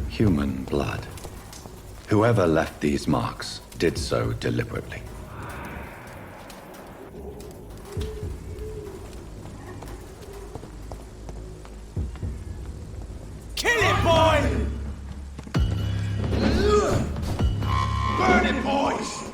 Human blood. Whoever left these marks did so deliberately. Kill it, boy! Burn it, boys!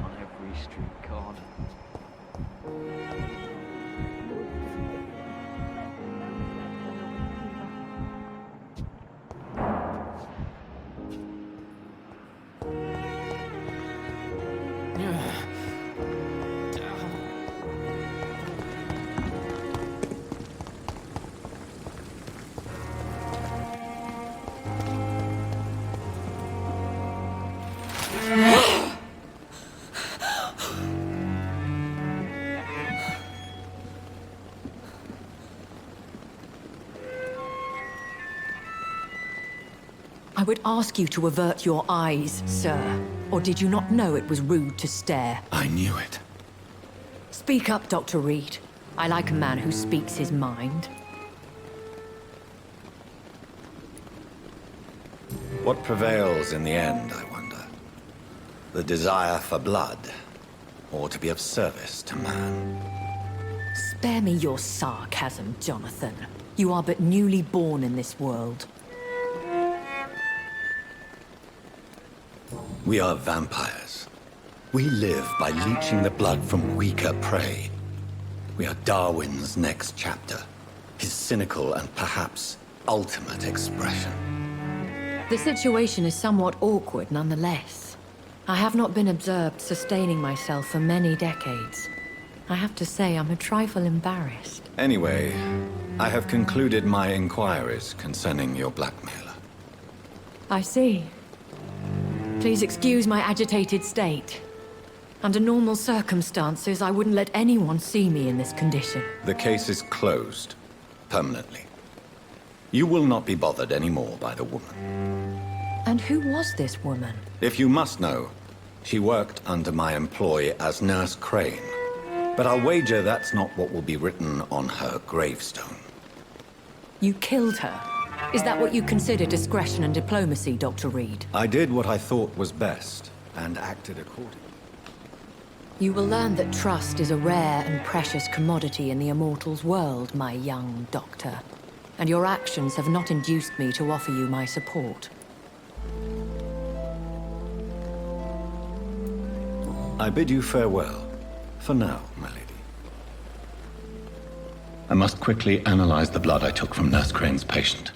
On every street corner. I would ask you to avert your eyes, sir. Or did you not know it was rude to stare? I knew it. Speak up, Dr. Reid. I like a man who speaks his mind. What prevails in the end, I wonder? The desire for blood, or to be of service to man? Spare me your sarcasm, Jonathan. You are but newly born in this world. We are vampires. We live by leeching the blood from weaker prey. We are Darwin's next chapter, his cynical and perhaps ultimate expression. The situation is somewhat awkward nonetheless. I have not been observed sustaining myself for many decades. I have to say I'm a trifle embarrassed. Anyway, I have concluded my inquiries concerning your blackmailer. I see. Please excuse my agitated state. Under normal circumstances, I wouldn't let anyone see me in this condition. The case is closed, permanently. You will not be bothered anymore by the woman. And who was this woman? If you must know, she worked under my employ as Nurse Crane. But I'll wager that's not what will be written on her gravestone. You killed her? Is that what you consider discretion and diplomacy, Dr. Reid? I did what I thought was best, and acted accordingly. You will learn that trust is a rare and precious commodity in the Immortals' world, my young doctor. And your actions have not induced me to offer you my support. I bid you farewell, for now, my lady. I must quickly analyze the blood I took from Nurse Crane's patient.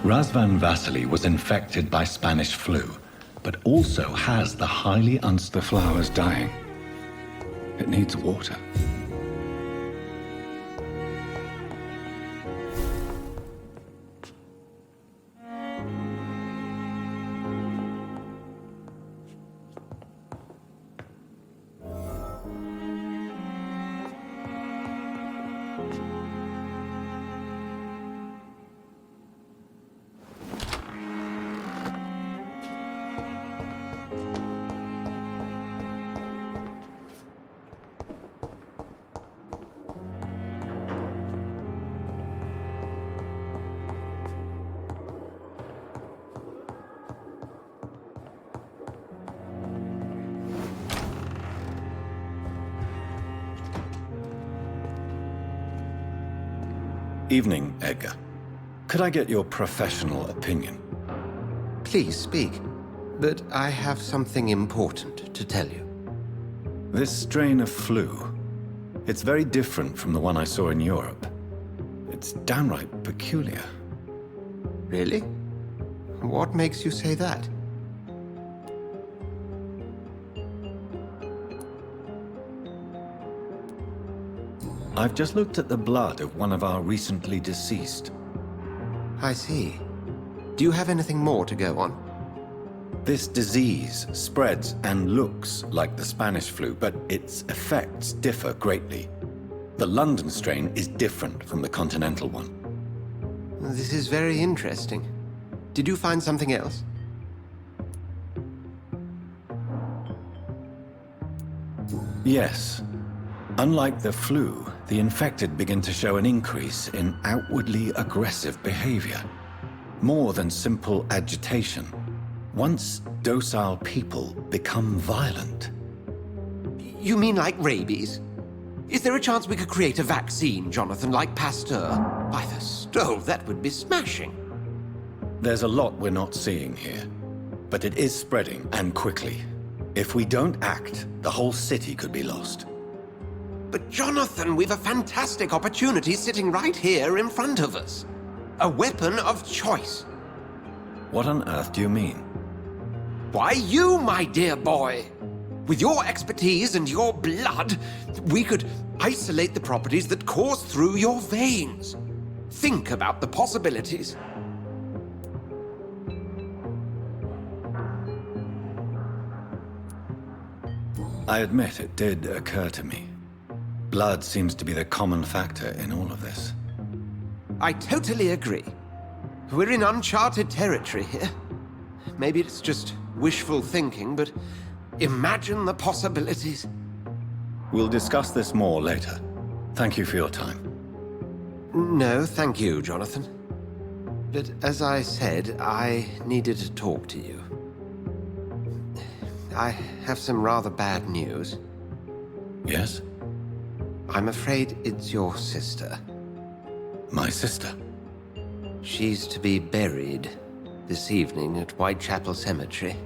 Razvan Vasily was infected by Spanish flu, but also has the highly the flowers dying. It needs water. Evening, Edgar. Could I get your professional opinion? Please speak, but I have something important to tell you. This strain of flu, it's very different from the one I saw in Europe. It's downright peculiar. Really? What makes you say that? I've just looked at the blood of one of our recently deceased. I see. Do you have anything more to go on? This disease spreads and looks like the Spanish flu, but its effects differ greatly. The London strain is different from the continental one. This is very interesting. Did you find something else? Yes. Unlike the flu, the infected begin to show an increase in outwardly aggressive behavior. More than simple agitation. Once docile people become violent. You mean like rabies? Is there a chance we could create a vaccine, Jonathan, like Pasteur? By the stove, that would be smashing. There's a lot we're not seeing here. But it is spreading, and quickly. If we don't act, the whole city could be lost. But Jonathan, we've a fantastic opportunity sitting right here in front of us. A weapon of choice. What on earth do you mean? Why, you, my dear boy. With your expertise and your blood, we could isolate the properties that course through your veins. Think about the possibilities. I admit it did occur to me. Blood seems to be the common factor in all of this. I totally agree. We're in uncharted territory here. Maybe it's just wishful thinking, but imagine the possibilities. We'll discuss this more later. Thank you for your time. No, thank you, Jonathan. But as I said, I needed to talk to you. I have some rather bad news. Yes? I'm afraid it's your sister. My sister? She's to be buried this evening at Whitechapel Cemetery.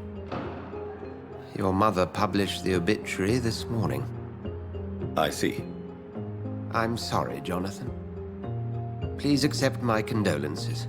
Your mother published the obituary this morning. I see. I'm sorry, Jonathan. Please accept my condolences.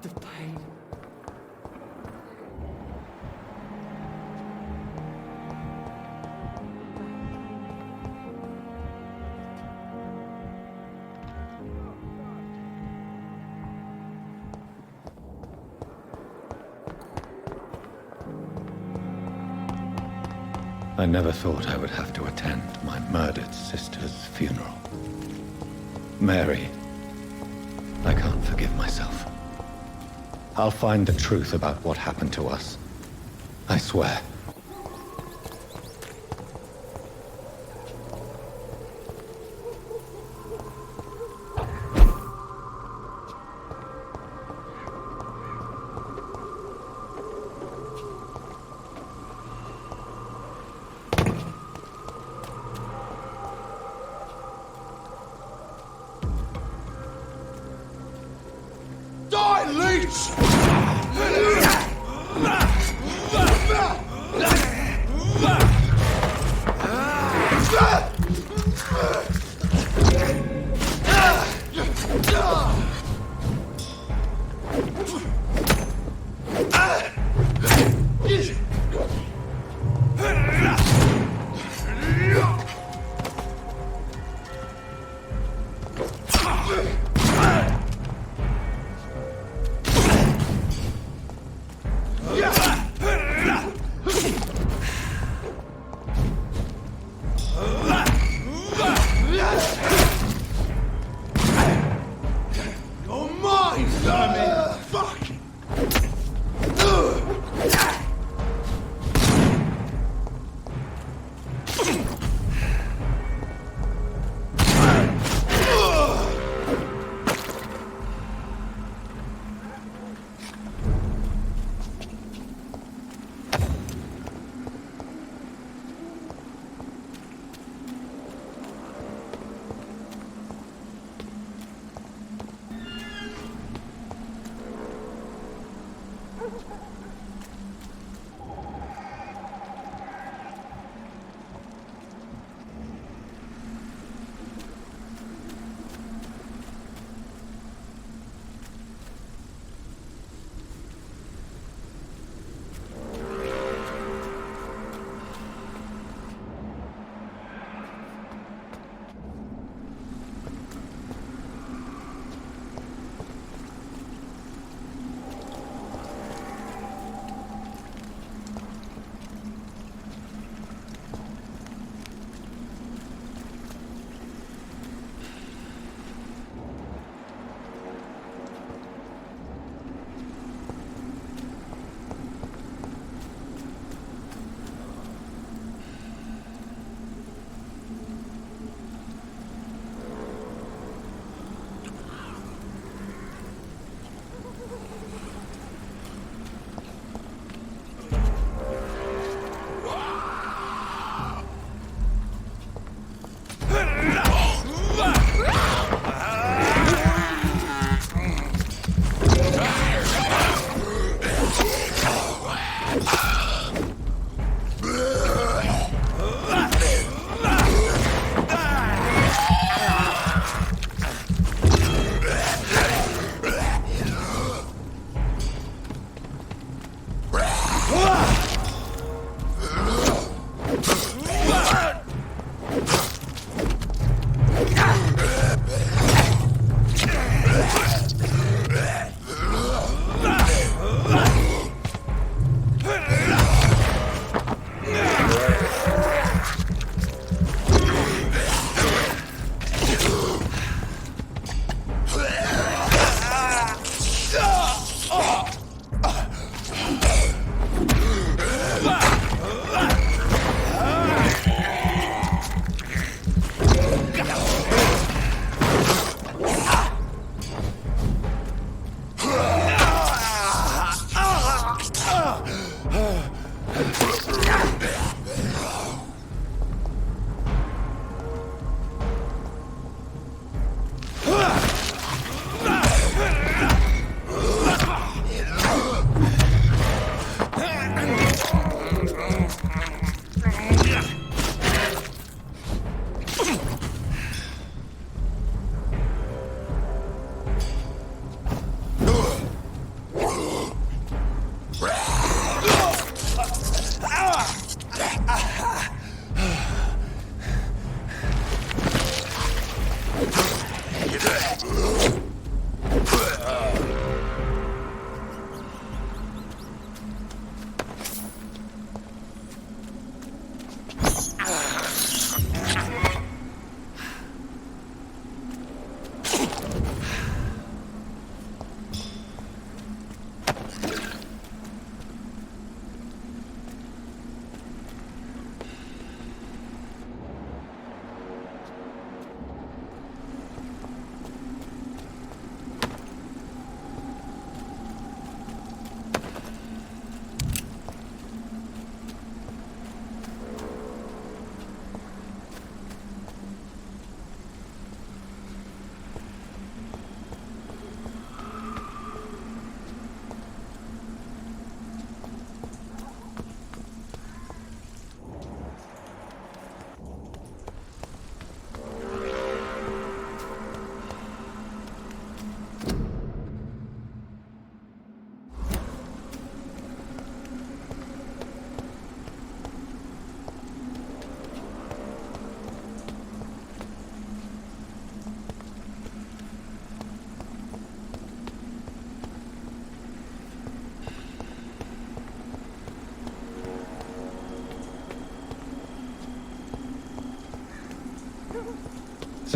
The pain. I never thought I would have to attend my murdered sister's funeral. Mary, I can't forgive myself. I'll find the truth about what happened to us. I swear.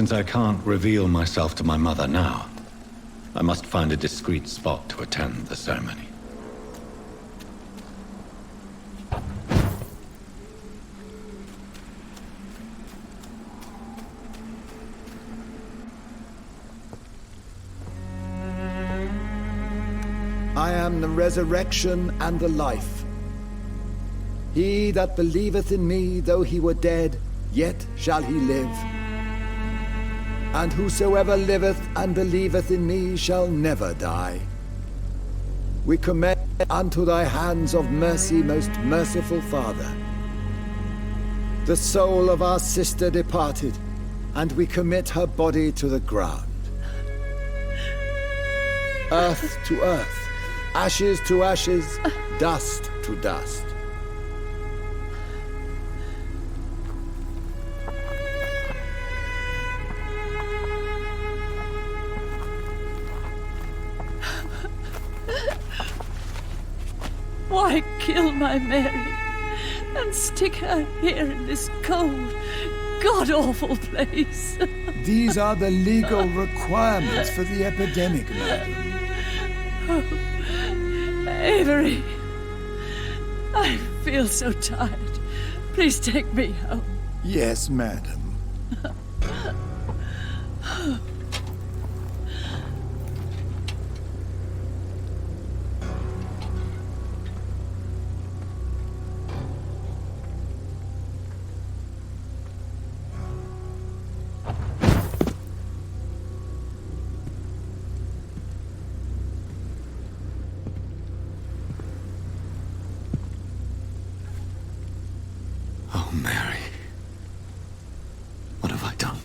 Since I can't reveal myself to my mother now, I must find a discreet spot to attend the ceremony. I am the resurrection and the life. He that believeth in me, though he were dead, yet shall he live. And whosoever liveth and believeth in me shall never die. We commend unto thy hands of mercy, most merciful Father, the soul of our sister departed, and we commit her body to the ground. Earth to earth, ashes to ashes, dust to dust. Why kill my Mary and stick her here in this cold, god-awful place? These are the legal requirements for the epidemic, madam. Avery, I feel so tired. Please take me home. Yes, madam. Oh, Mary. What have I done?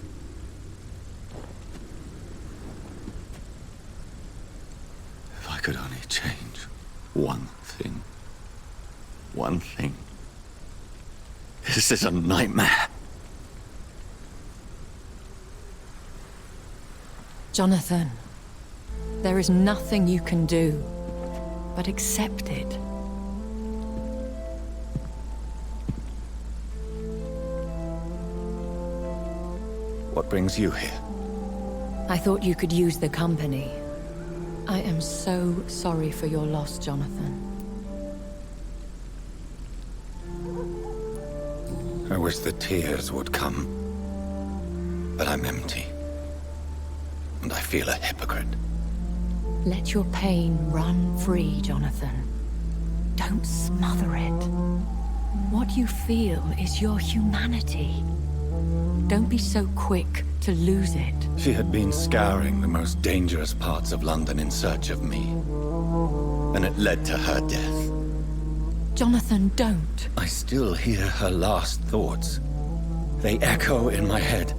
If I could only change one thing. One thing. This is a nightmare. Jonathan, there is nothing you can do but accept it. What brings you here? I thought you could use the company. I am so sorry for your loss, Jonathan. I wish the tears would come. But I'm empty. And I feel a hypocrite. Let your pain run free, Jonathan. Don't smother it. What you feel is your humanity. Don't be so quick to lose it. She had been scouring the most dangerous parts of London in search of me. And it led to her death. Jonathan, don't. I still hear her last thoughts. They echo in my head.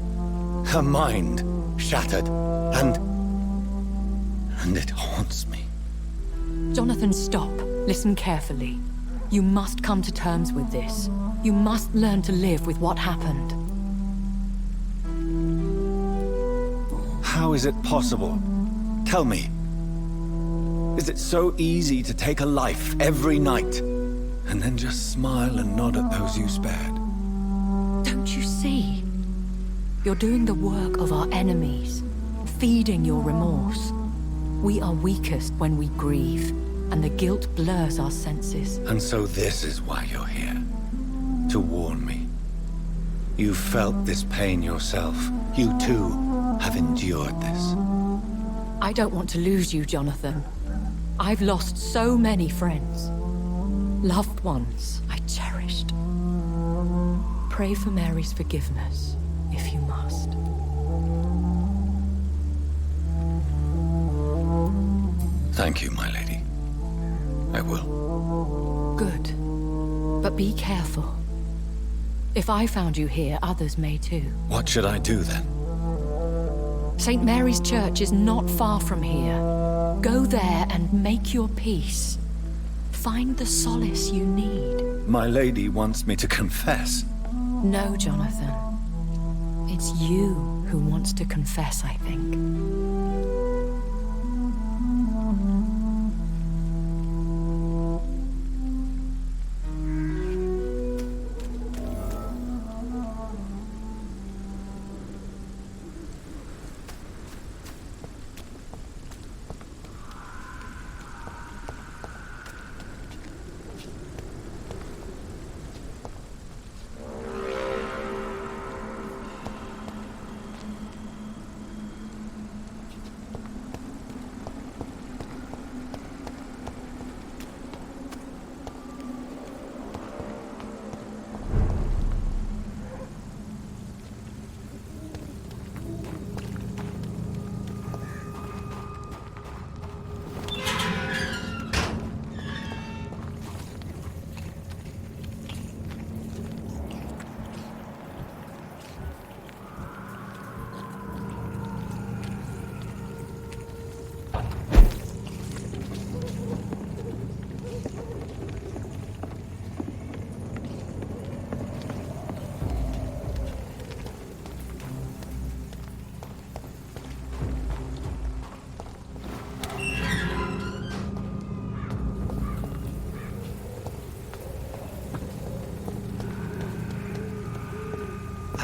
Her mind shattered, and it haunts me. Jonathan, stop. Listen carefully. You must come to terms with this. You must learn to live with what happened. How is it possible? Tell me. Is it so easy to take a life every night, and then just smile and nod at those you spared? Don't you see? You're doing the work of our enemies, feeding your remorse. We are weakest when we grieve, and the guilt blurs our senses. And so this is why you're here. To warn me. You felt this pain yourself. You too have endured this. I don't want to lose you, Jonathan. I've lost so many friends. Loved ones I cherished. Pray for Mary's forgiveness, if you must. Thank you, my lady. I will. Good. But be careful. If I found you here, others may too. What should I do then? St. Mary's Church is not far from here. Go there and make your peace. Find the solace you need. My lady wants me to confess. No, Jonathan. It's you who wants to confess, I think.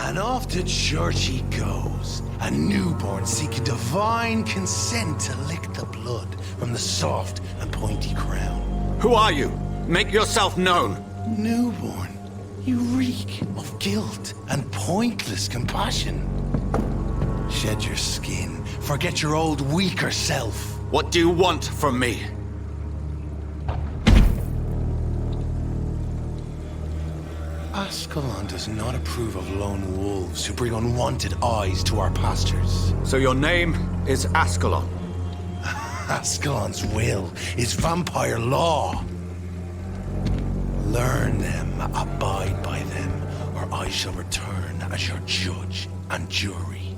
And off to church he goes, a newborn seeking divine consent to lick the blood from the soft and pointy crown. Who are you? Make yourself known. Newborn, you reek of guilt and pointless compassion. Shed your skin, forget your old weaker self. What do you want from me? Ascalon does not approve of lone wolves who bring unwanted eyes to our pastures. So your name is Ascalon? Ascalon's will is vampire law. Learn them, abide by them, or I shall return as your judge and jury.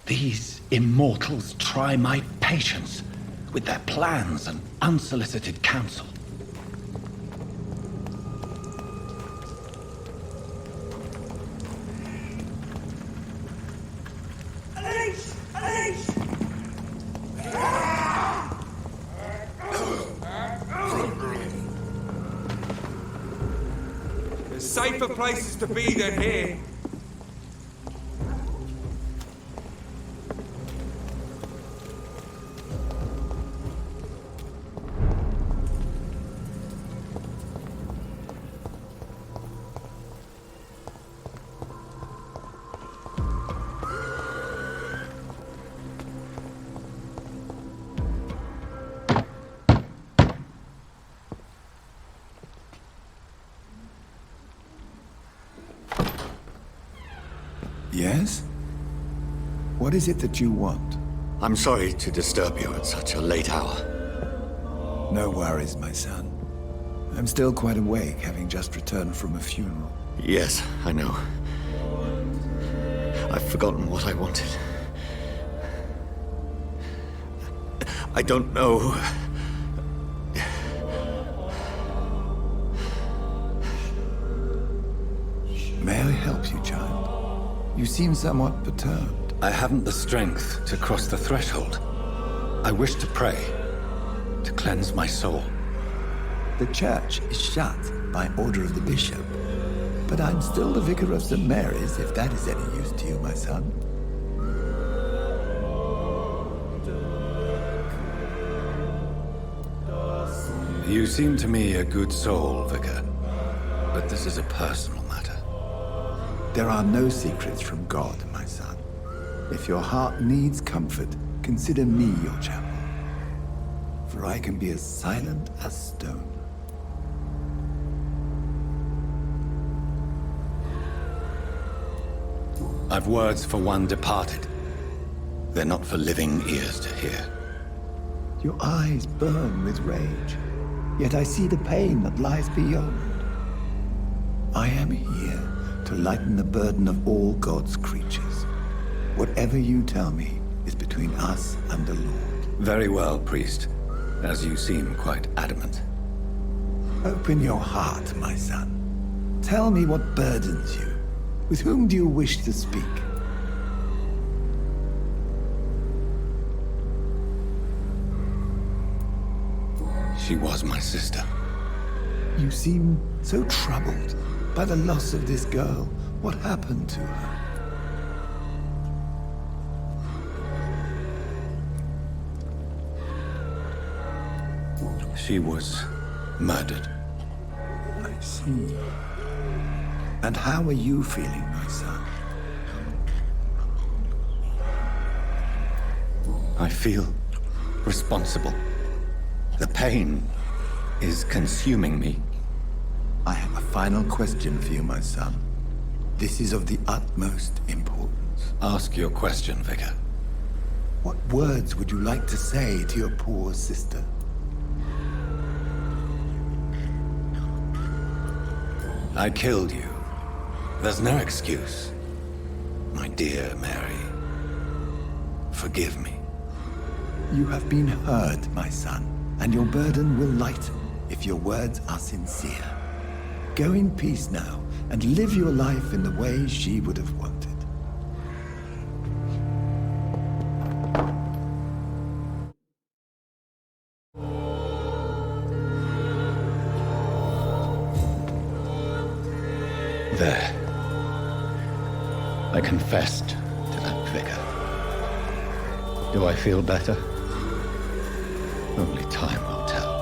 These immortals try my patience with their plans and unsolicited counsel. There's safer places to be than here. Yes? What is it that you want? I'm sorry to disturb you at such a late hour. No worries, my son. I'm still quite awake, having just returned from a funeral. Yes, I know. I've forgotten what I wanted. I don't know. May I help you, child? You seem somewhat perturbed. I haven't the strength to cross the threshold. I wish to pray, to cleanse my soul. The church is shut by order of the bishop. But I'm still the vicar of St. Mary's, if that is any use to you, my son. You seem to me a good soul, Vicar. But this is a personal matter. There are no secrets from God, my son. If your heart needs comfort, consider me your chapel. For I can be as silent as stone. I've words for one departed. They're not for living ears to hear. Your eyes burn with rage, yet I see the pain that lies beyond. I am here to lighten the burden of all God's creatures. Whatever you tell me is between us and the Lord. Very well, priest, as you seem quite adamant. Open your heart, my son. Tell me what burdens you. With whom do you wish to speak? She was my sister. You seem so troubled by the loss of this girl. What happened to her? She was murdered. I see. And how are you feeling, my son? I feel responsible. The pain is consuming me. I have a final question for you, my son. This is of the utmost importance. Ask your question, Vicar. What words would you like to say to your poor sister? I killed you. There's no excuse. My dear Mary, forgive me. You have been heard, my son, and your burden will lighten if your words are sincere. Go in peace now, and live your life in the way she would have wanted. confessed to that vicar. Do I feel better? Only time will tell.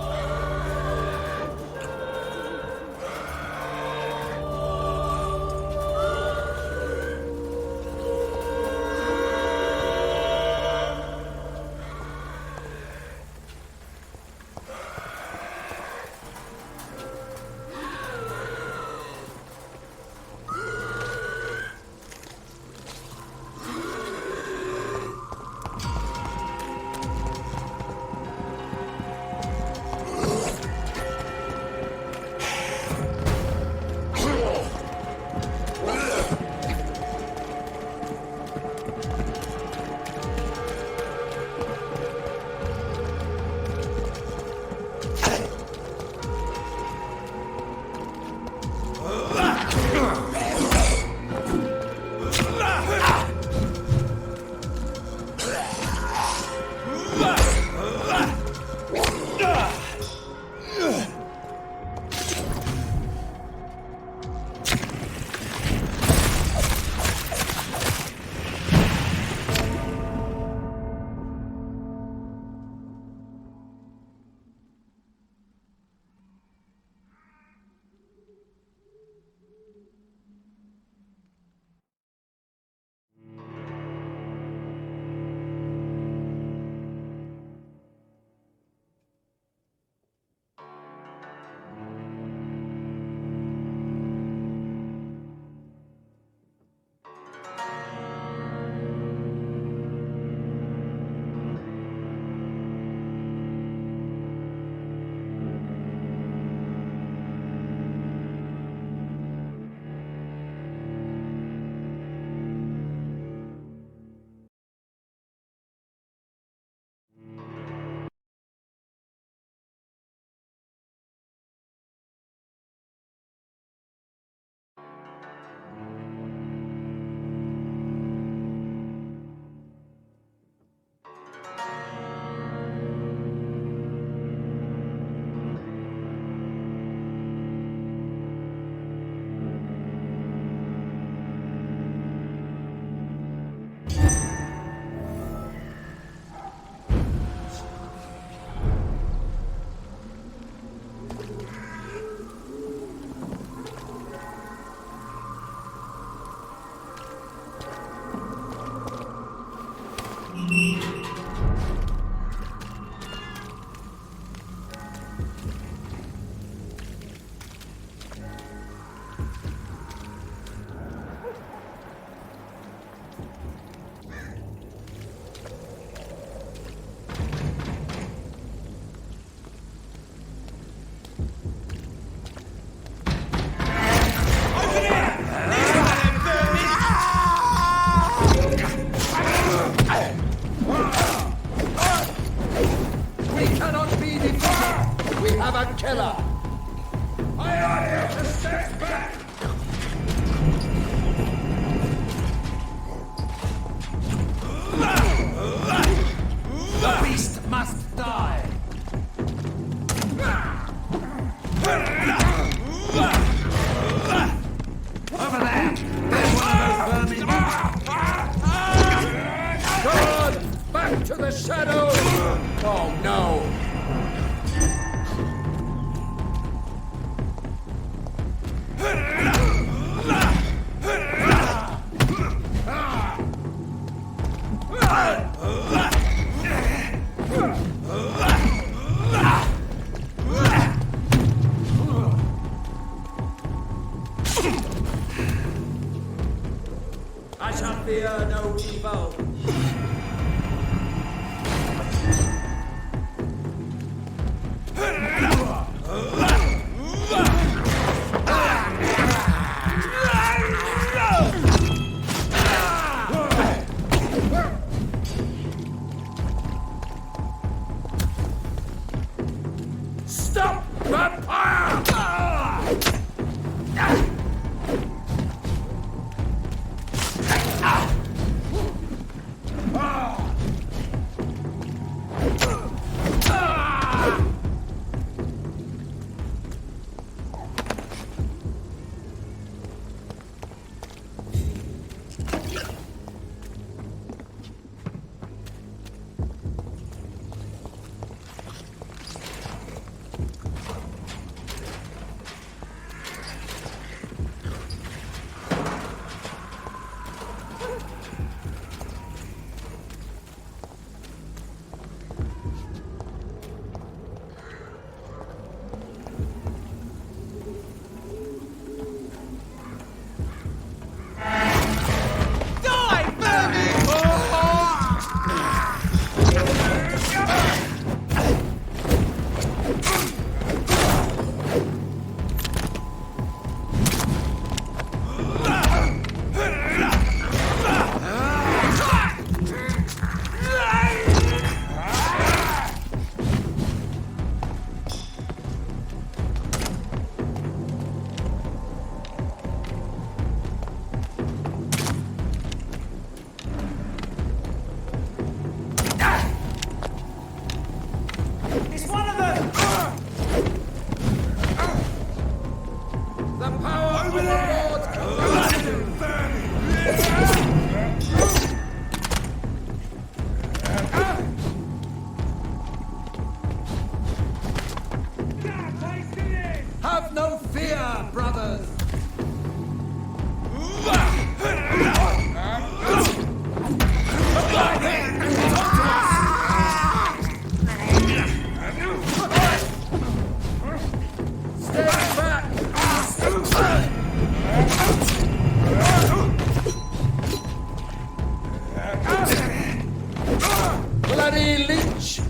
bloody leech!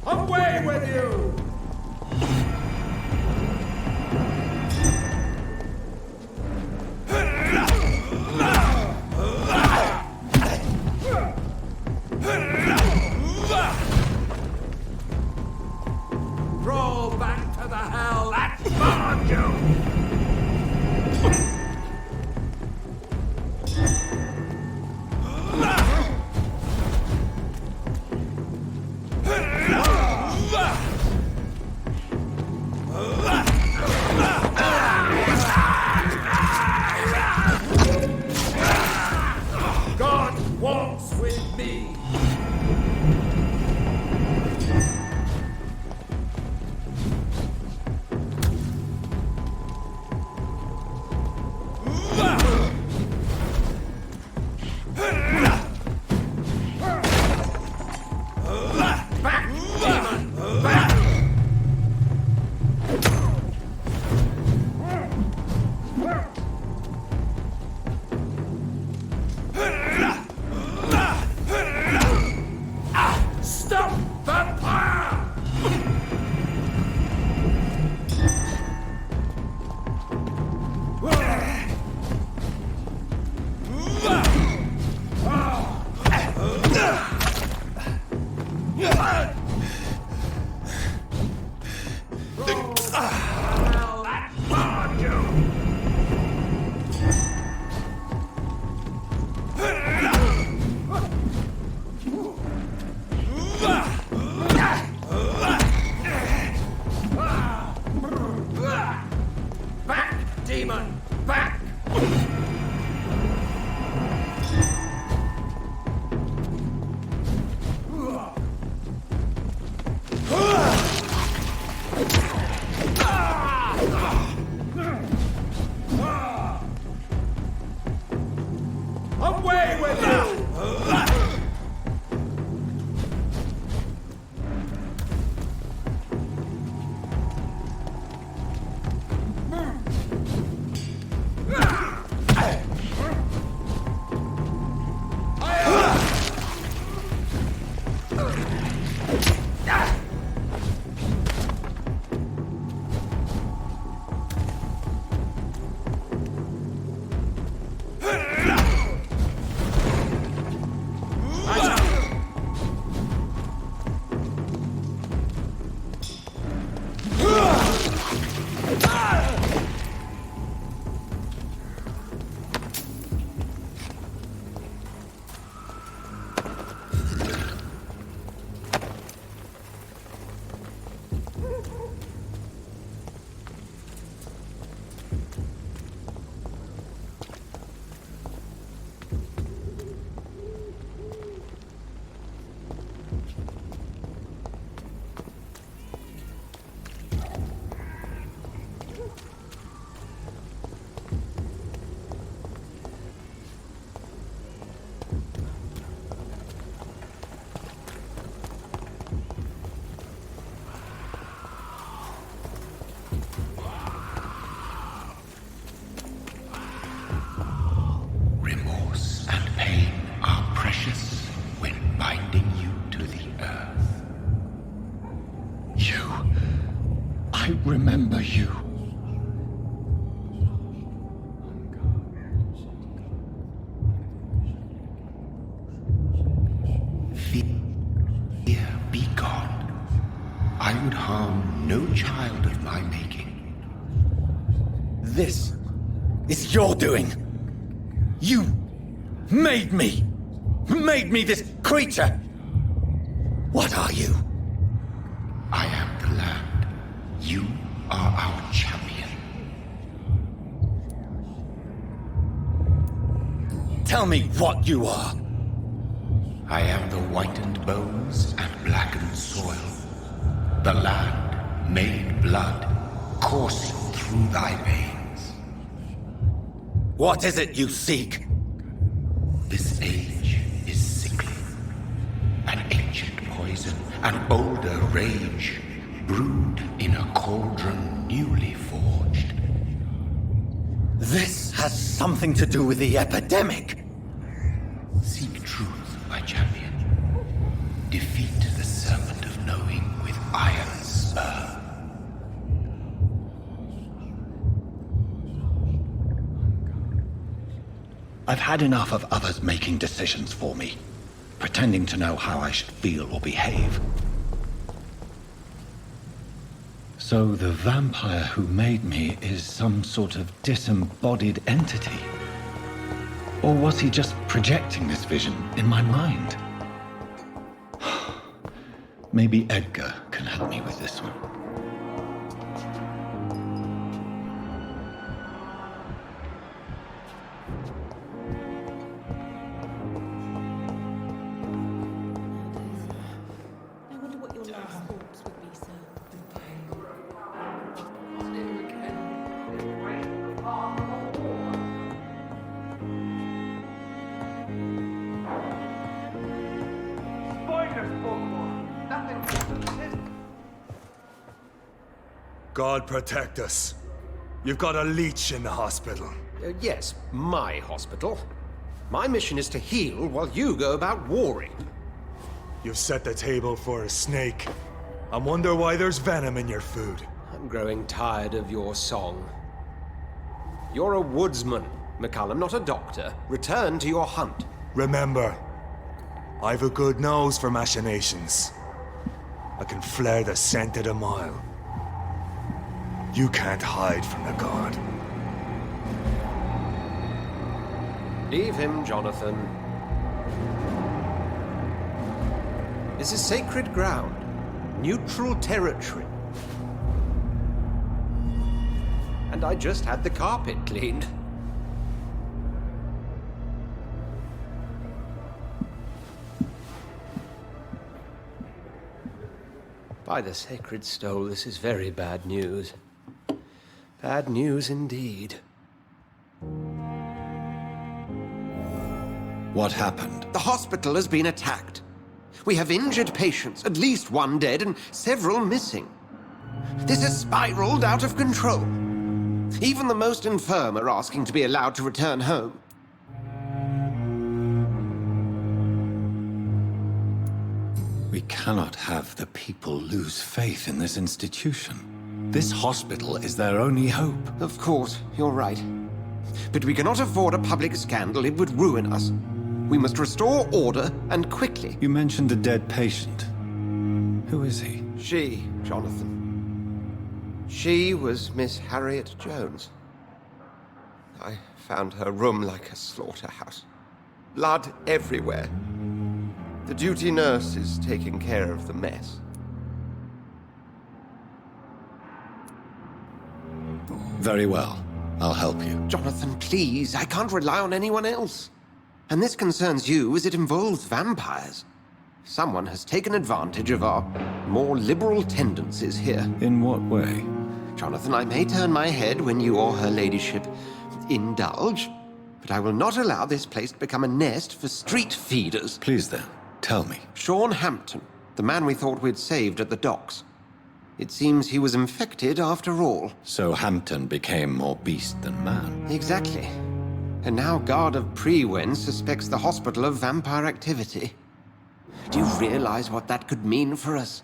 Away with you! Roll back to the hell that spawned you! God walks with me! Back, demon! Back! Stop Vampyr! Hell, that spawned you! Back, demon! Back! Away with you! Remorse and pain are precious when binding you to the earth. You. I remember you. Fear, be gone. I would harm no child of my making. This is your doing. You made me this creature. What are you? I am the land. You are our champion. Tell me what you are. I am the whitened bones and blackened soil. The land made blood coursing through thy veins. What is it you seek? This age is sickly. An ancient poison and older rage, brewed in a cauldron newly forged. this has something to do with the epidemic. Seek truth, my champion. Defeat the serpent of knowing with iron spur. I've had enough of others making decisions for me, pretending to know how I should feel or behave. So the vampire who made me is some sort of disembodied entity? Or was he just projecting this vision in my mind? Maybe Edgar can help me with this one. I wonder what your last thoughts would be, sir. God protect us. You've got a leech in the hospital. Yes, my hospital. My mission is to heal while you go about warring. You've set the table for a snake. I wonder why there's venom in your food. I'm growing tired of your song. You're a woodsman, McCallum, not a doctor. Return to your hunt. Remember, I've a good nose for machinations. I can flare the scent at a mile. You can't hide from the god. Leave him, Jonathan. This is sacred ground. Neutral territory. And I just had the carpet cleaned. By the sacred stole, this is very bad news. Bad news indeed. What happened? The hospital has been attacked. We have injured patients, at least one dead and several missing. This has spiraled out of control. Even the most infirm are asking to be allowed to return home. We cannot have the people lose faith in this institution. This hospital is their only hope. Of course, you're right. But we cannot afford a public scandal. It would ruin us. We must restore order, and quickly. You mentioned a dead patient. Who is he? She, Jonathan. She was Miss Harriet Jones. I found her room like a slaughterhouse. Blood everywhere. The duty nurse is taking care of the mess. Very well. I'll help you. Jonathan, please. I can't rely on anyone else. And this concerns you as it involves vampires. Someone has taken advantage of our more liberal tendencies here. In what way? Jonathan, I may turn my head when you or her ladyship indulge, but I will not allow this place to become a nest for street feeders. Please then, tell me. Sean Hampton, the man we thought we'd saved at the docks. It seems he was infected after all. So Hampton became more beast than man. Exactly. And now Guard of Prewen suspects the hospital of vampire activity. Do you realize what that could mean for us?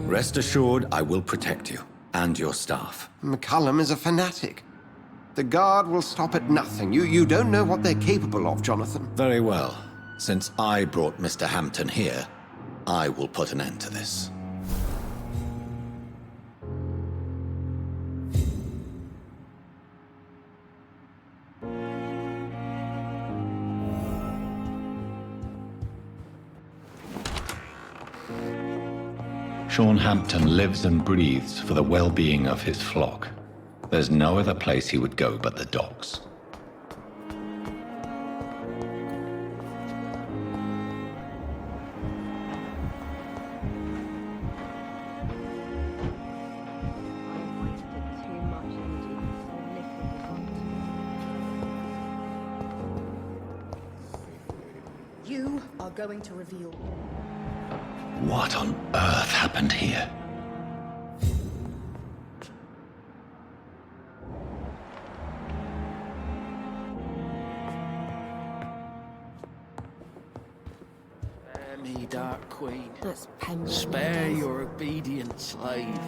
Rest assured, I will protect you and your staff. McCallum is a fanatic. The Guard will stop at nothing. You don't know what they're capable of, Jonathan. Very well. Since I brought Mr. Hampton here, I will put an end to this. Sean Hampton lives and breathes for the well-being of his flock. There's no other place he would go but the docks. You are going to reveal. What on earth happened here? Spare me, Dark Queen. That's painful. Spare your obedient slave.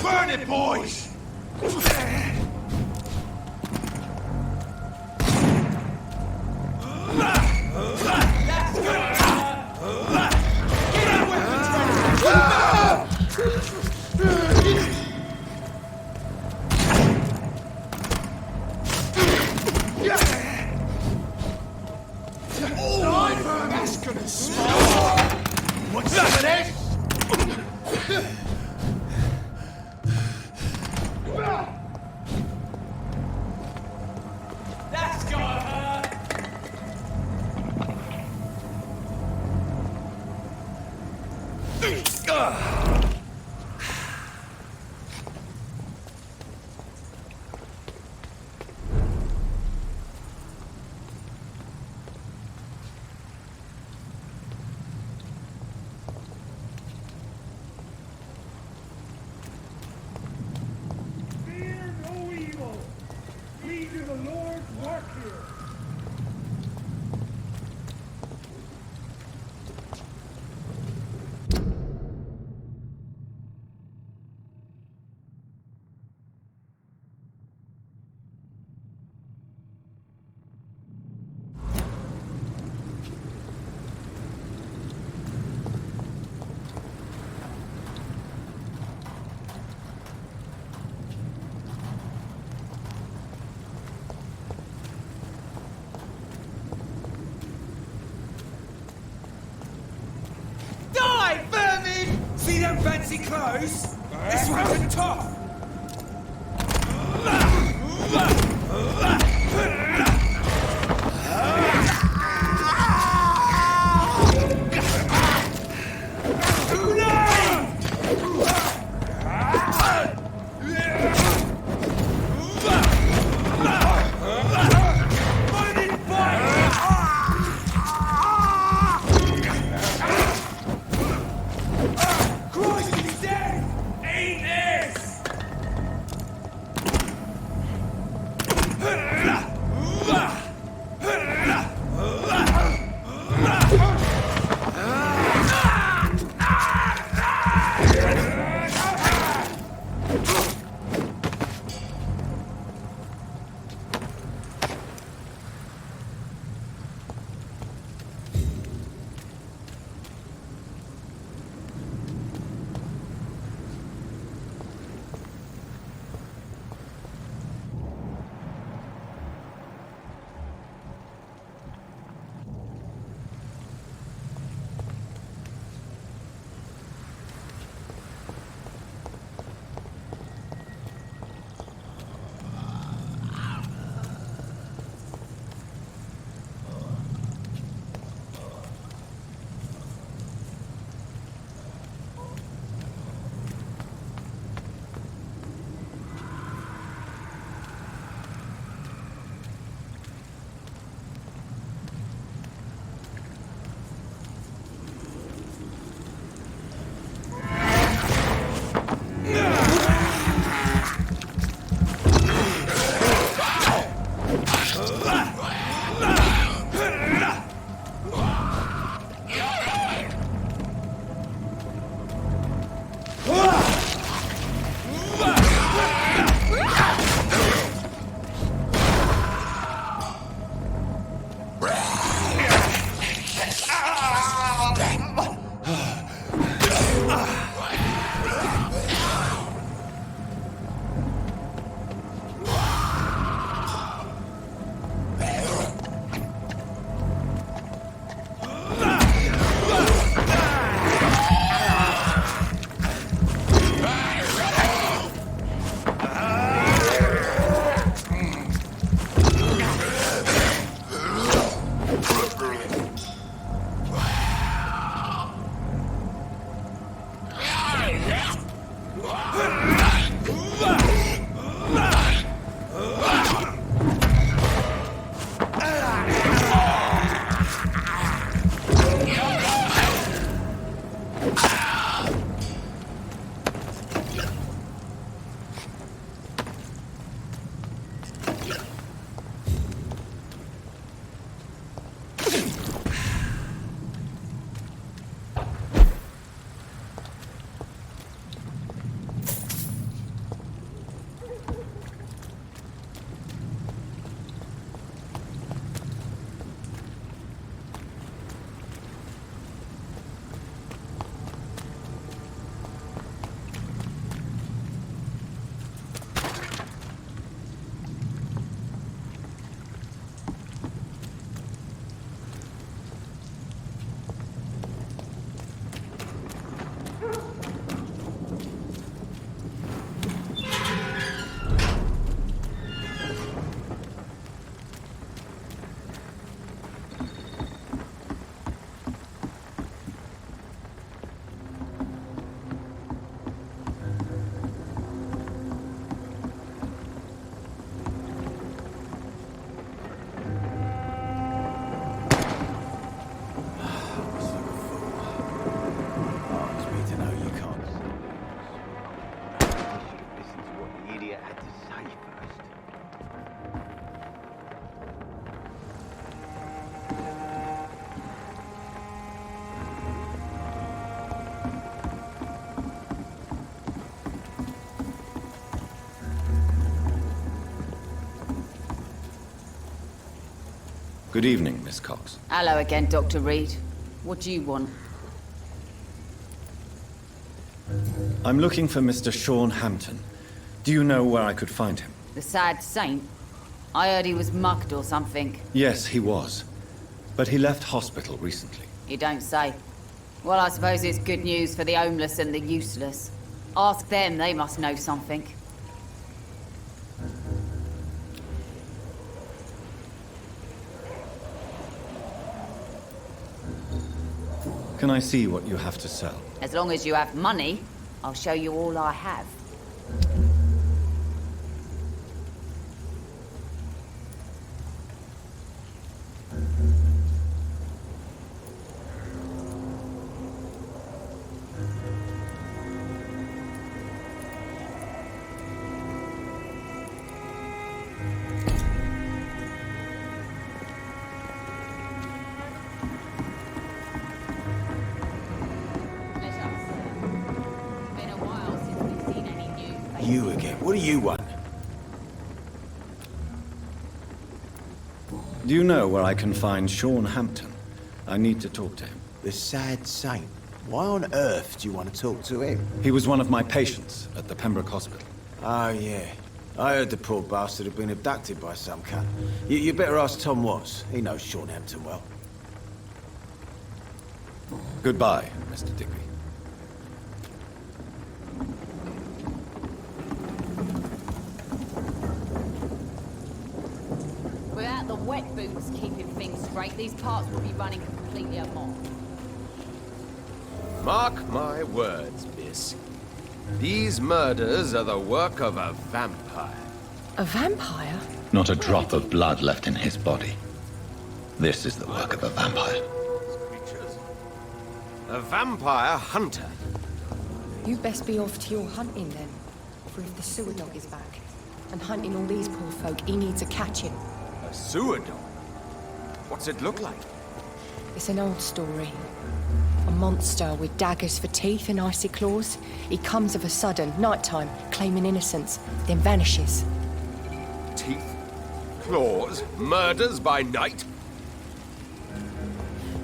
Burn it, boys! What's that? That's gotta hurt! Fear no evil! We do the Lord's work here! Die, vermin! See them fancy clothes? This one's a top! Christ, he's dead! Ain't this? Good evening, Miss Cox. Hello again, Dr. Reid. What do you want? I'm looking for Mr. Sean Hampton. Do you know where I could find him? The sad saint? I heard he was mugged or something. Yes, he was. But he left hospital recently. You don't say. Well, I suppose it's good news for the homeless and the useless. Ask them, they must know something. Can I see what you have to sell? As long as you have money, I'll show you all I have. You again. What do you want? Do you know where I can find Sean Hampton? I need to talk to him. The sad saint. Why on earth do you want to talk to him? He was one of my patients at the Pembroke Hospital. Oh, yeah. I heard the poor bastard had been abducted by some cunt. You better ask Tom Watts. He knows Sean Hampton well. Goodbye, Mr. Digby. Without the wet boots keeping things straight, these parts will be running completely amok. Mark my words, miss. These murders are the work of a vampire. A vampire? Not a drop of blood left in his body. This is the work of a vampire. A vampire hunter. You'd best be off to your hunting then. For if the sewer dog is back, and hunting all these poor folk, he needs a catching. A sewer dog? What's it look like? It's an old story. A monster with daggers for teeth and icy claws. He comes of a sudden, nighttime, claiming innocence, then vanishes. Teeth? Claws? Murders by night?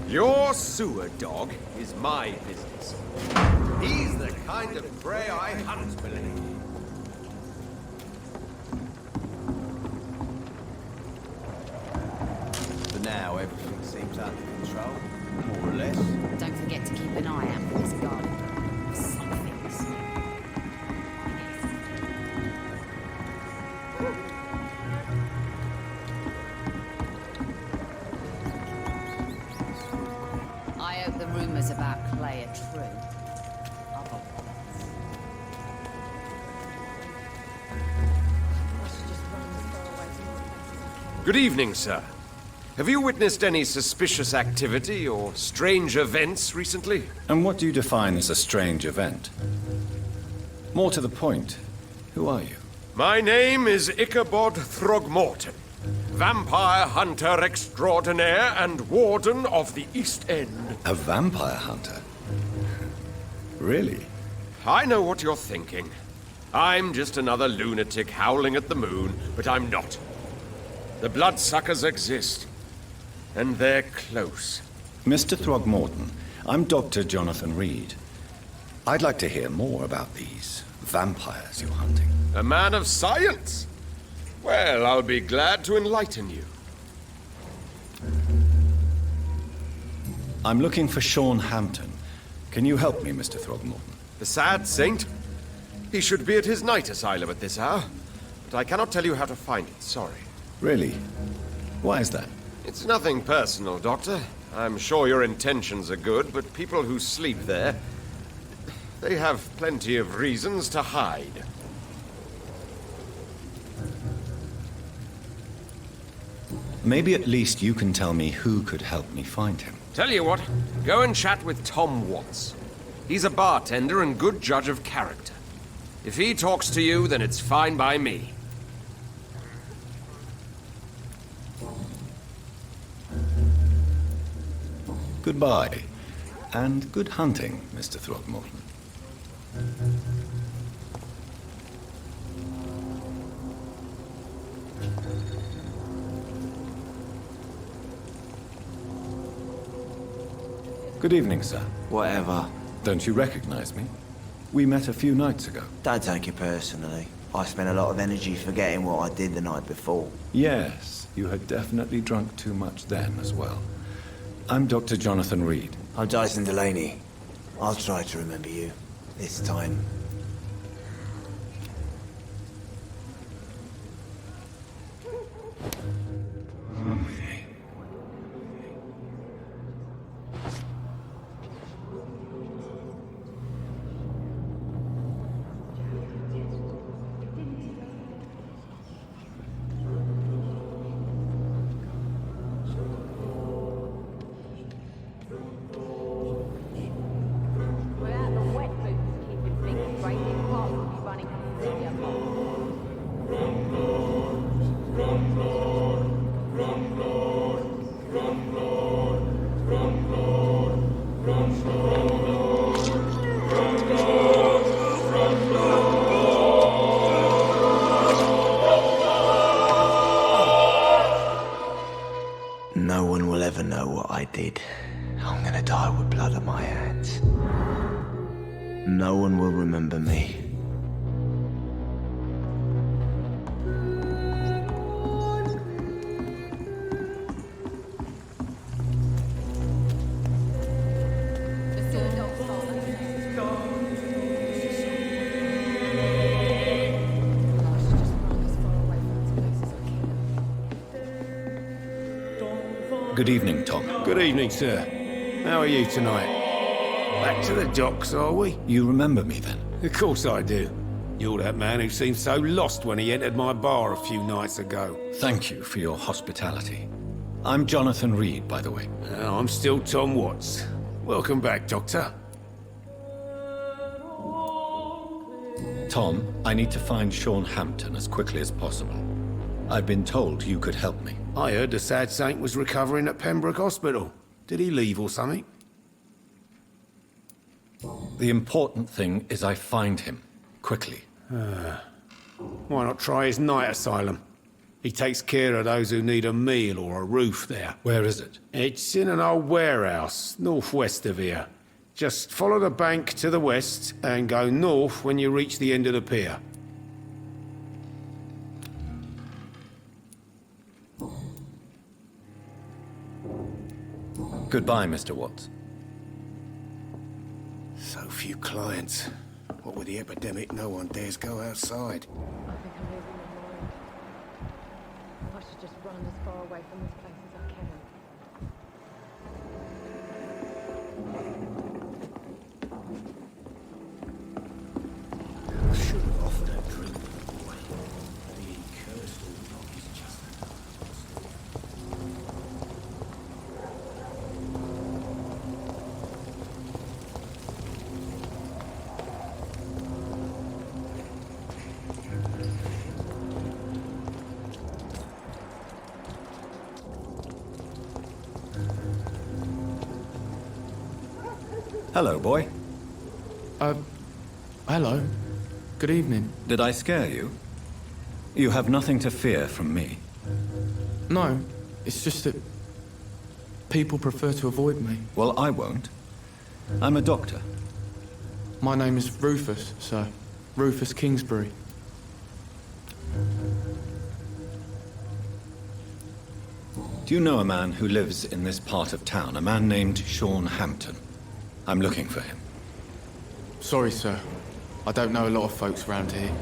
Your sewer dog is my business. He's the kind of prey I hunt, believe. For now, everything seems under control, more or less. Don't forget to keep an eye out for this garden. Some things. I hope the rumors about Clay are true. Good evening, sir. Have you witnessed any suspicious activity or strange events recently? And what do you define as a strange event? More to the point, who are you? My name is Ichabod Throgmorton, vampire hunter extraordinaire and warden of the East End. A vampire hunter? Really? I know what you're thinking. I'm just another lunatic howling at the moon, but I'm not. The bloodsuckers exist, and they're close. Mr. Throgmorton, I'm Dr. Jonathan Reid. I'd like to hear more about these vampires you're hunting. A man of science? Well, I'll be glad to enlighten you. I'm looking for Sean Hampton. Can you help me, Mr. Throgmorton? The sad saint? He should be at his night asylum at this hour, but I cannot tell you how to find it, sorry. Really? Why is that? It's nothing personal, Doctor. I'm sure your intentions are good, but people who sleep there, they have plenty of reasons to hide. Maybe at least you can tell me who could help me find him. Tell you what, go and chat with Tom Watts. He's a bartender and good judge of character. If he talks to you, then it's fine by me. Goodbye, and good hunting, Mr. Throgmorton. Good evening, sir. Whatever. Don't you recognize me? We met a few nights ago. Don't take it personally. I spent a lot of energy forgetting what I did the night before. Yes, you had definitely drunk too much then as well. I'm Dr. Jonathan Reid. I'm Dyson Delaney. I'll try to remember you. This time. No one will ever know what I did. I'm gonna die with blood on my hands. No one will remember me. Good evening, Tom. Good evening, sir. How are you tonight? Back to the docks, are we? You remember me then? Of course I do. You're that man who seemed so lost when he entered my bar a few nights ago. Thank you for your hospitality. I'm Jonathan Reid, by the way. I'm still Tom Watts. Welcome back, Doctor. Tom, I need to find Sean Hampton as quickly as possible. I've been told you could help me. I heard the sad saint was recovering at Pembroke Hospital. Did he leave or something? The important thing is I find him. Quickly. Why not try his night asylum? He takes care of those who need a meal or a roof there. Where is it? It's in an old warehouse, northwest of here. Just follow the bank to the west and go north when you reach the end of the pier. Goodbye, Mr. Watts. So few clients. What with the epidemic, no one dares go outside. I think I'm losing my mind. I should just run as far away from this place as I can. I should have offered a drink to the boy. He cursed all the pockets just Hello, boy. Hello. Good evening. Did I scare you? You have nothing to fear from me. No, it's just that people prefer to avoid me. Well, I won't. I'm a doctor. My name is Rufus, sir. Rufus Kingsbury. Do you know a man who lives in this part of town? A man named Sean Hampton. I'm looking for him. Sorry, sir. I don't know a lot of folks around here.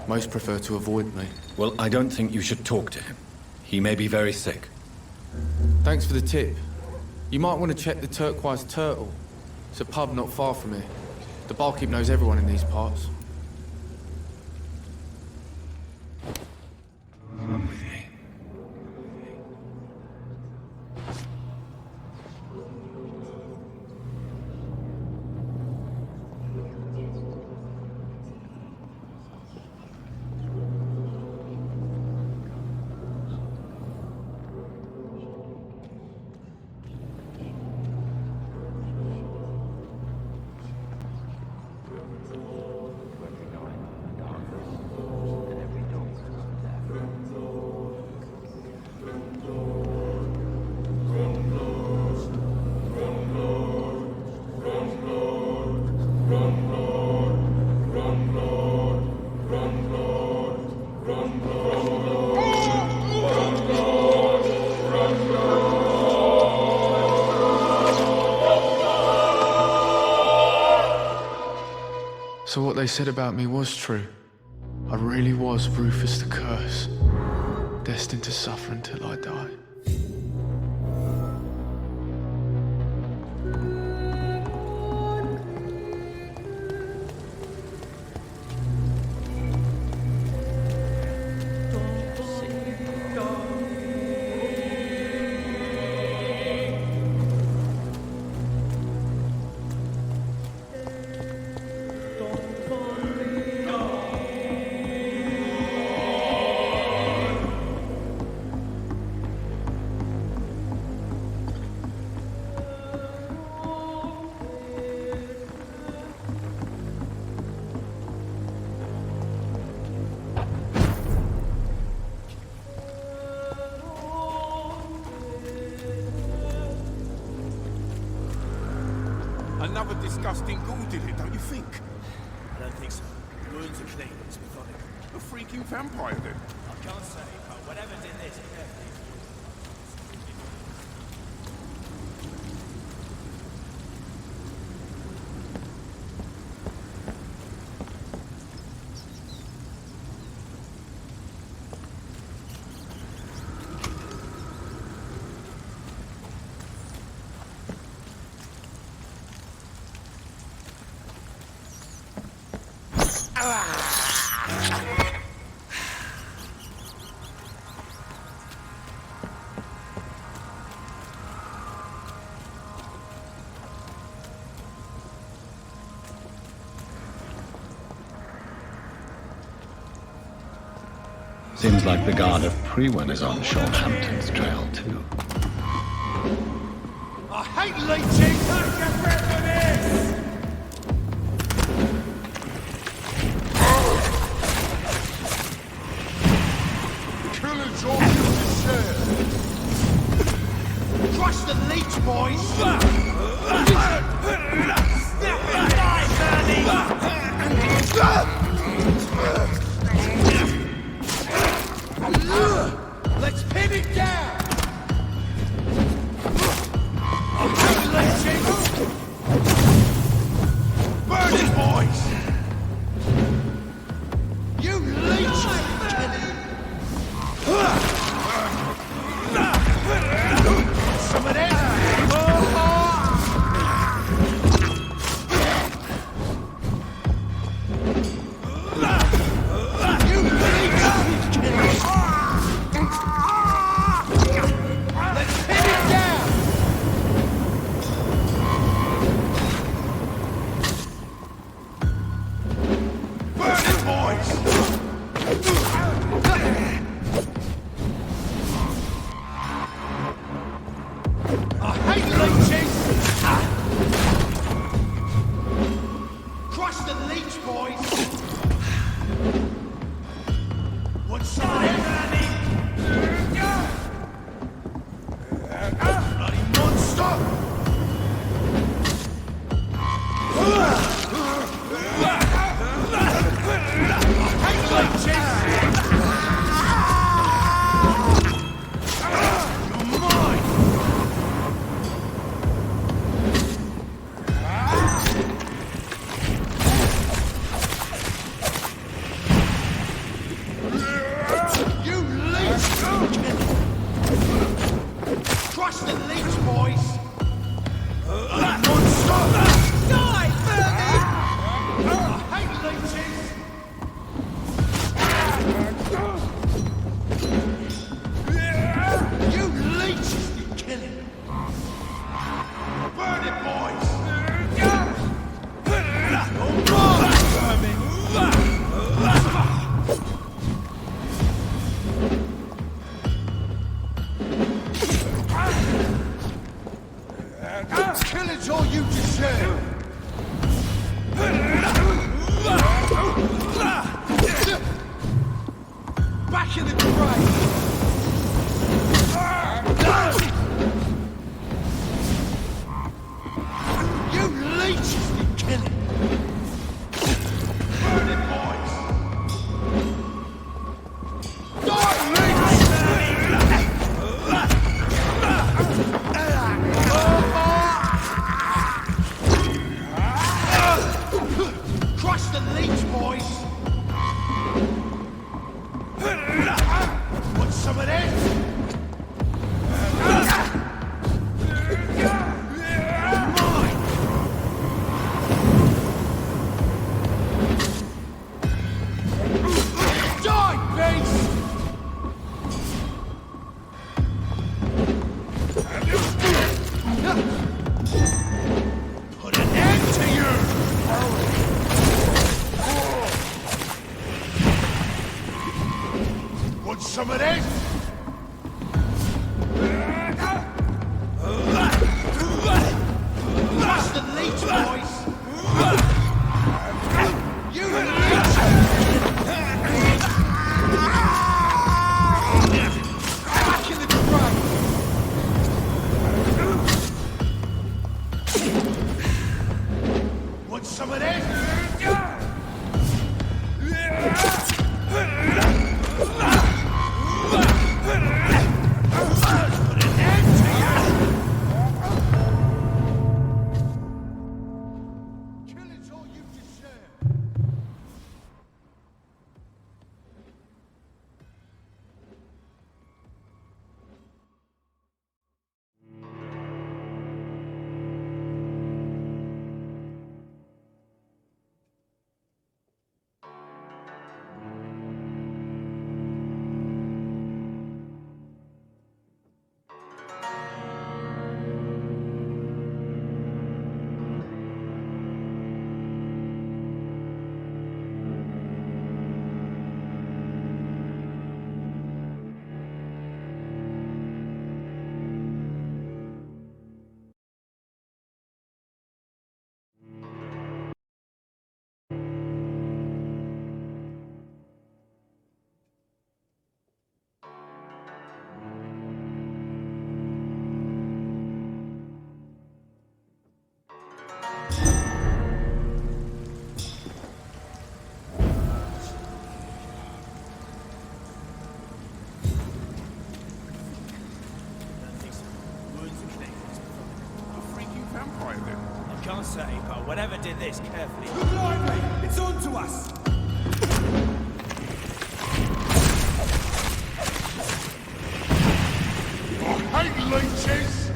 Most prefer to avoid me. Well, I don't think you should talk to him. He may be very sick. Thanks for the tip. You might want to check the Turquoise Turtle. It's a pub not far from here. The barkeep knows everyone in these parts. So what they said about me was true. I really was Rufus the Curse, destined to suffer until I die. Another disgusting ghoul did it, don't you think? I don't think so. The wounds are clean. It's methodical. A freaking vampire, then? I can't say, but whatever did this, carefully. Seems like the guard of Prewen is on Shorthampton's trail, too. I hate leeching! Take your breath of this! Killing George is shared. Crush the leech, boys! Let's pin it down! Burn it, boys! You leech! Some of this! You That's the leech, boys! Want some of this? Some of this? That's the leech, boys! You leech! Back in the train! Want some of this? Can't say, but whatever did this carefully. Look lively! It's on to us! I hate leeches!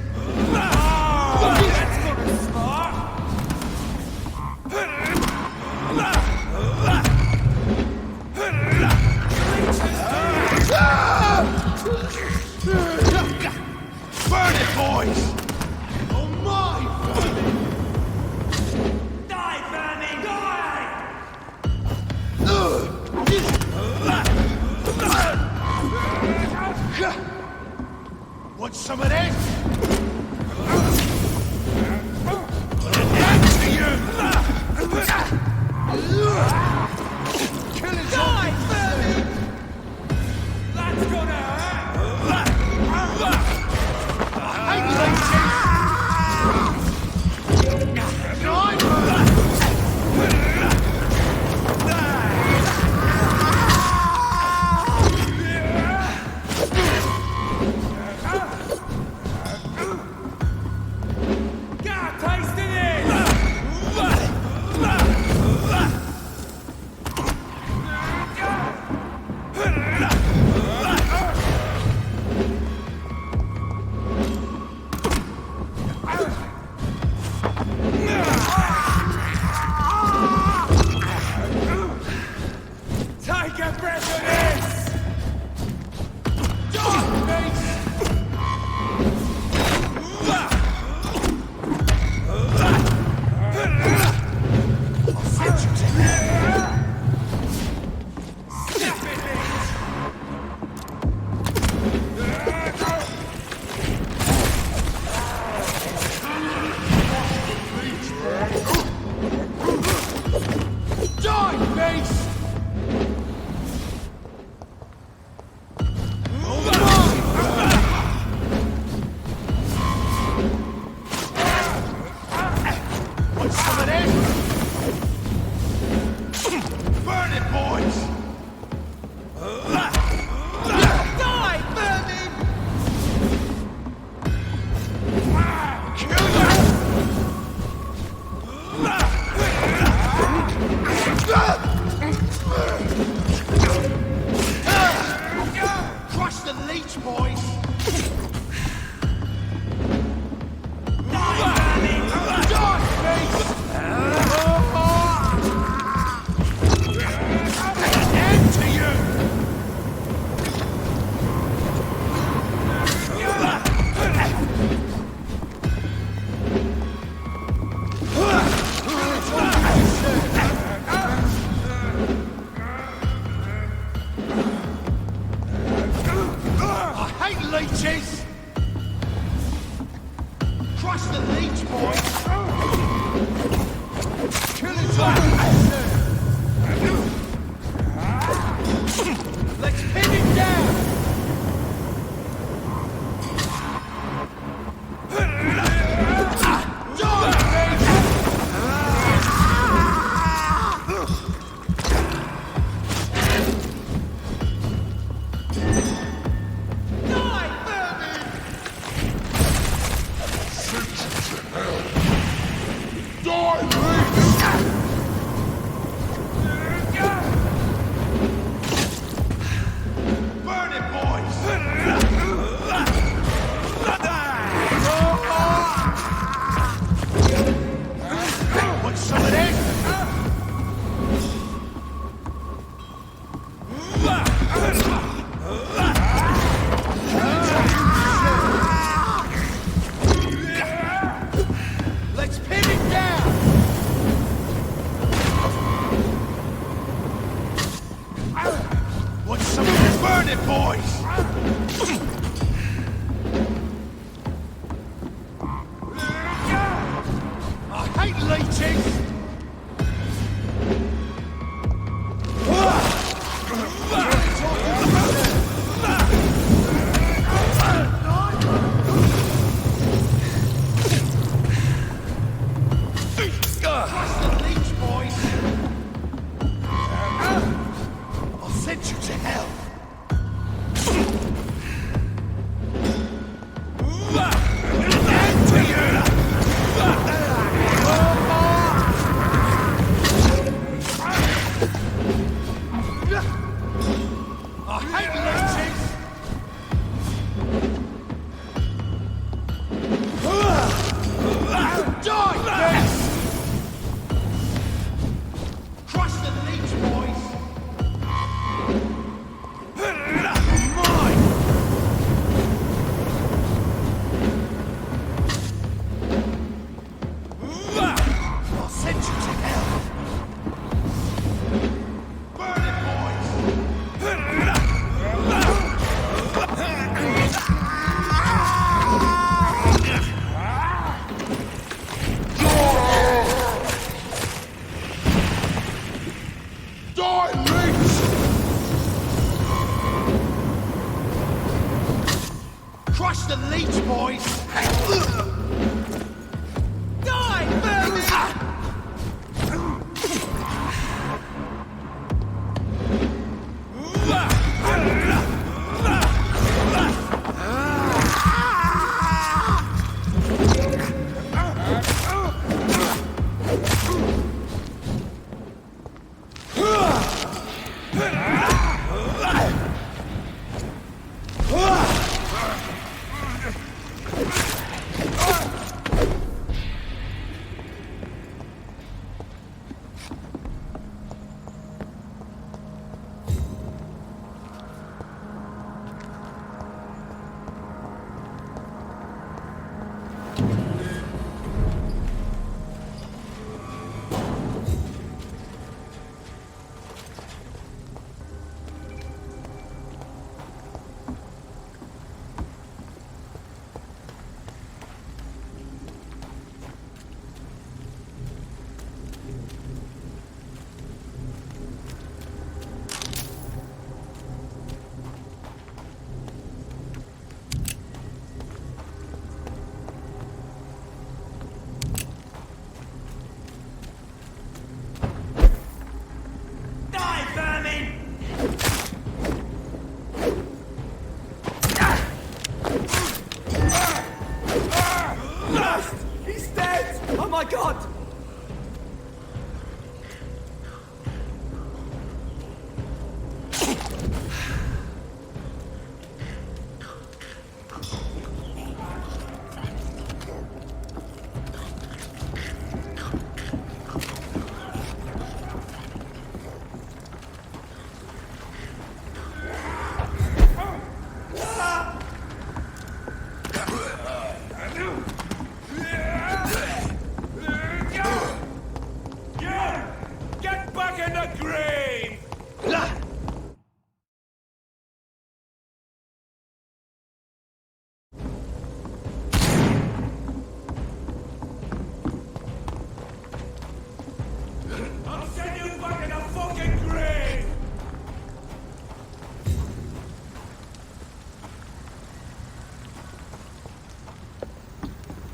That's gonna start! Burn it, boys! Oh my! Die, Fanny, die! boys! I hate leeches!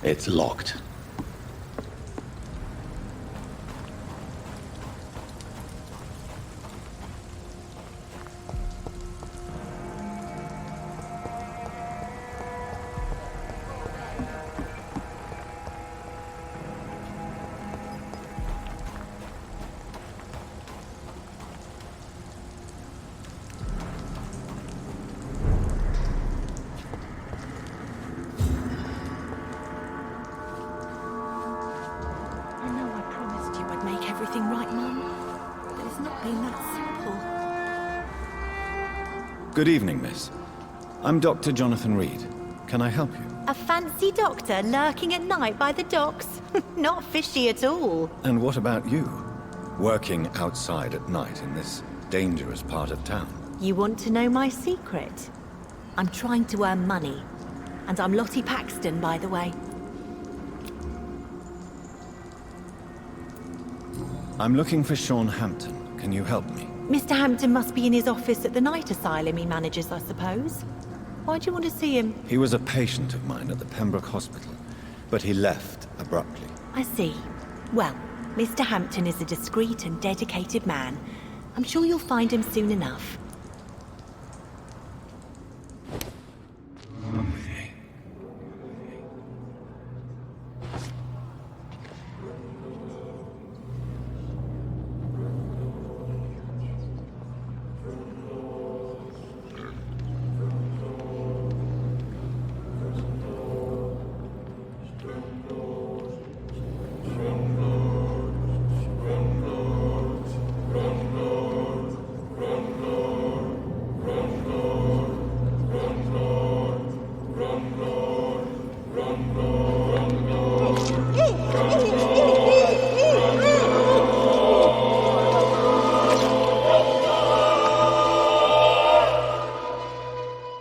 It's locked. Good evening, miss. I'm Dr. Jonathan Reid. Can I help you? A fancy doctor lurking at night by the docks? Not fishy at all. And what about you? Working outside at night in this dangerous part of town? You want to know my secret? I'm trying to earn money. And I'm Lottie Paxton, by the way. I'm looking for Sean Hampton. Can you help me? Mr. Hampton must be in his office at the night asylum he manages, I suppose. Why do you want to see him? He was a patient of mine at the Pembroke Hospital, but he left abruptly. I see. Well, Mr. Hampton is a discreet and dedicated man. I'm sure you'll find him soon enough.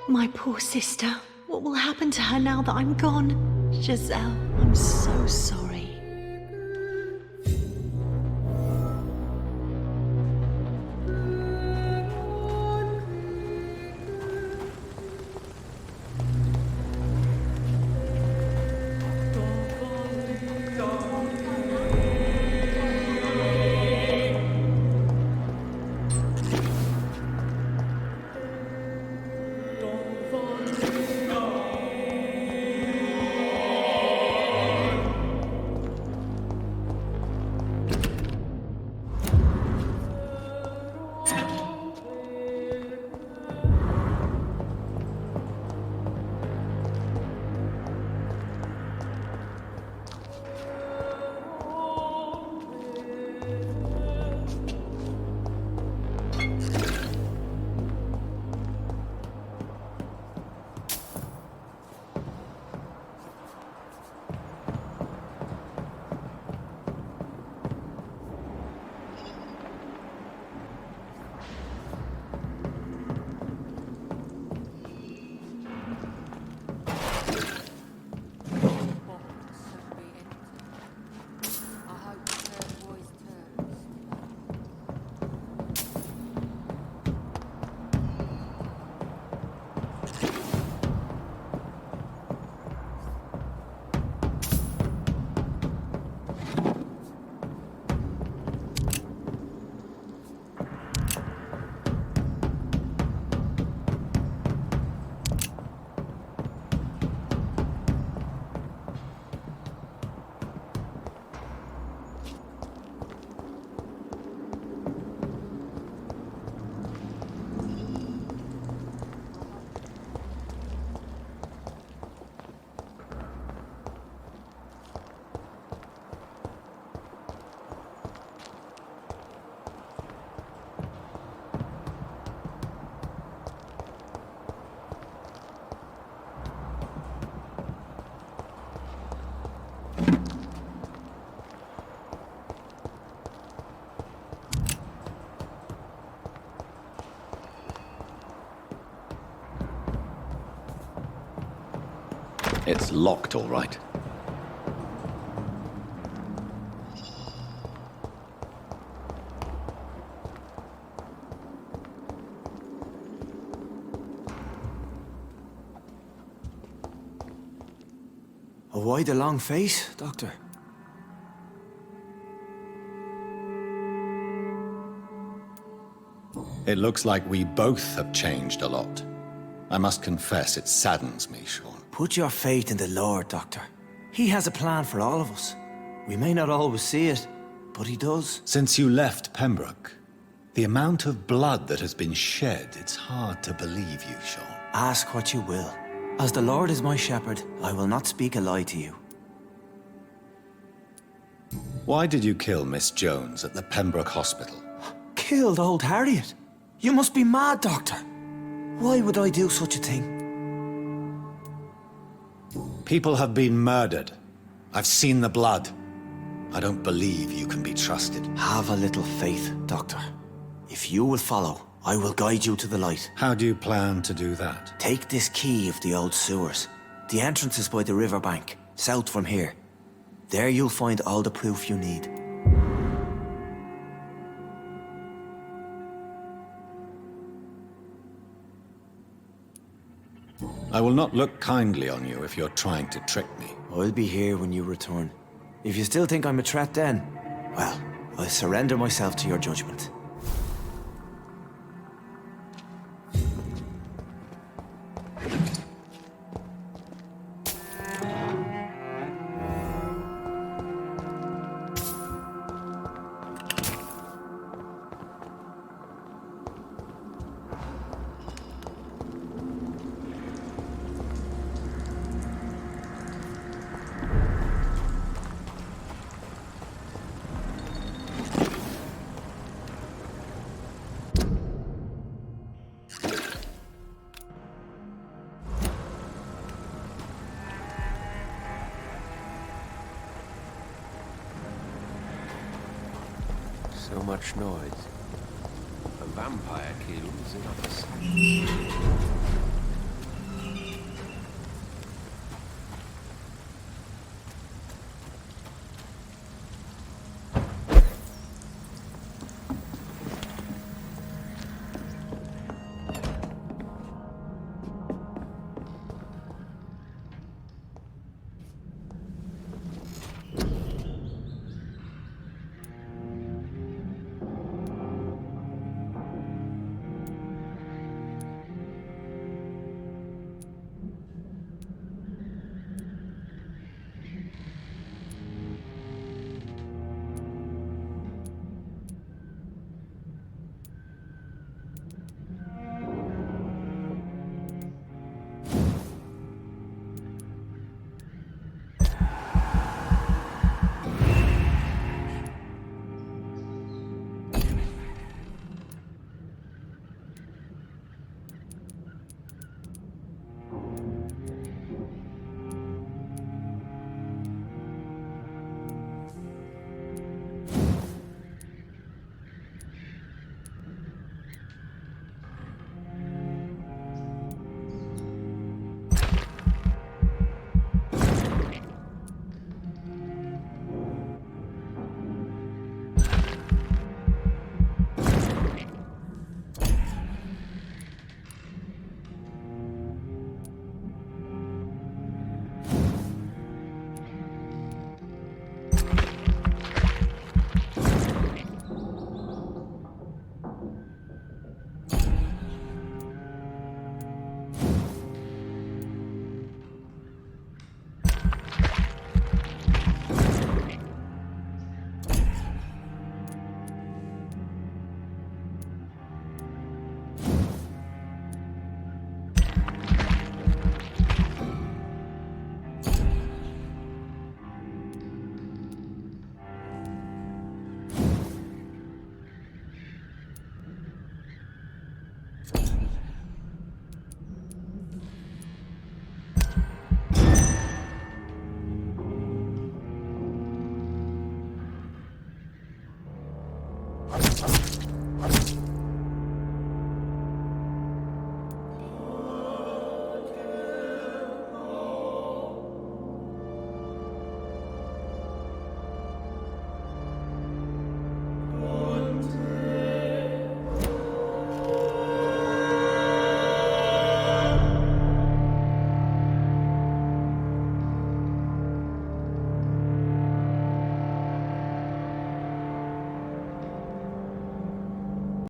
My poor sister. What will happen to her now that I'm gone? Giselle, I'm so sorry. It's locked, all right. Why the long face, Doctor? It looks like we both have changed a lot. I must confess, it saddens me, Sean. Put your faith in the Lord, Doctor. He has a plan for all of us. We may not always see it, but he does. Since you left Pembroke, the amount of blood that has been shed, it's hard to believe you, Sean. Ask what you will. As the Lord is my shepherd, I will not speak a lie to you. Why did you kill Miss Jones at the Pembroke Hospital? Killed old Harriet? You must be mad, Doctor. Why would I do such a thing? People have been murdered. I've seen the blood. I don't believe you can be trusted. Have a little faith, Doctor. If you will follow, I will guide you to the light. How do you plan to do that? Take this key of the old sewers. The entrance is by the riverbank, south from here. There you'll find all the proof you need. I will not look kindly on you if you're trying to trick me. I'll be here when you return. If you still think I'm a threat then, well, I'll surrender myself to your judgment. So much noise. A vampire kills enough assassin.